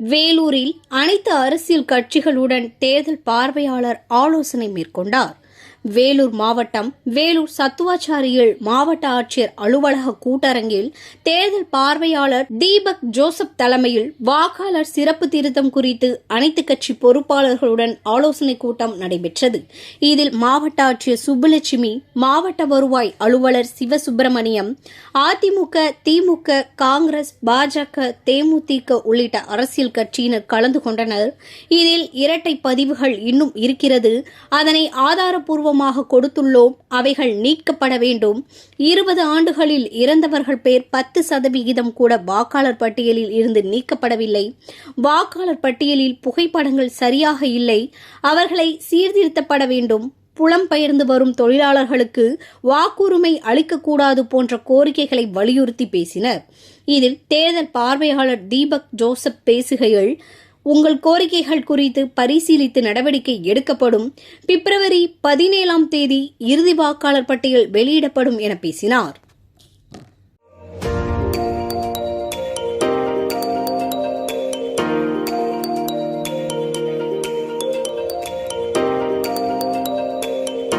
வேலூரில் அனைத்து அரசியல் கட்சிகளுடன் தேர்தல் பார்வையாளர் ஆலோசனை மேற்கொண்டார். வேலூர் மாவட்டம் வேலூர் சத்துவாச்சாரியில் மாவட்ட ஆட்சியர் அலுவலக கூட்டரங்கில் தேர்தல் பார்வையாளர் தீபக் ஜோசப் தலைமையில் வாக்காளர் சிறப்பு திருத்தம் குறித்து அனைத்து கட்சி பொறுப்பாளர்களுடன் ஆலோசனை கூட்டம் நடைபெற்றது. இதில் மாவட்ட ஆட்சியர் சுப்புலட்சுமி, மாவட்ட வருவாய் அலுவலர் சிவசுப்பிரமணியம், அதிமுக, திமுக, காங்கிரஸ், பாஜக, தேமுதிக உள்ளிட்ட அரசியல் கட்சியினர் கலந்து கொண்டனர். இதில் இரட்டை பதிவுகள் இன்னும் இருக்கிறது, அதனை ஆதாரப்பூர்வ கொடுத்துள்ளோம், அவைகள் நீக்கப்பட வேண்டும். 20 ஆண்டுகளில் இறந்தவர்கள் பேர் 10% கூட வாக்காளர் பட்டியலில் இருந்து நீக்கப்படவில்லை. வாக்காளர் பட்டியலில் புகைப்படங்கள் சரியாக இல்லை, அவர்களை சீர்திருத்தப்பட வேண்டும். புலம்பெயர்ந்து வரும் தொழிலாளர்களுக்கு வாக்குரிமை அளிக்கக்கூடாது போன்ற கோரிக்கைகளை வலியுறுத்தி பேசினர். இதில் தேர்தல் பார்வையாளர் தீபக் ஜோசப் பேசுகையில், உங்கள் கோரிக்கைகள் குறித்து பரிசீலித்து நடவடிக்கை எடுக்கப்படும். பிப்ரவரி 17 இறுதி வாக்காளர் பட்டியல் வெளியிடப்படும் என பேசினார்.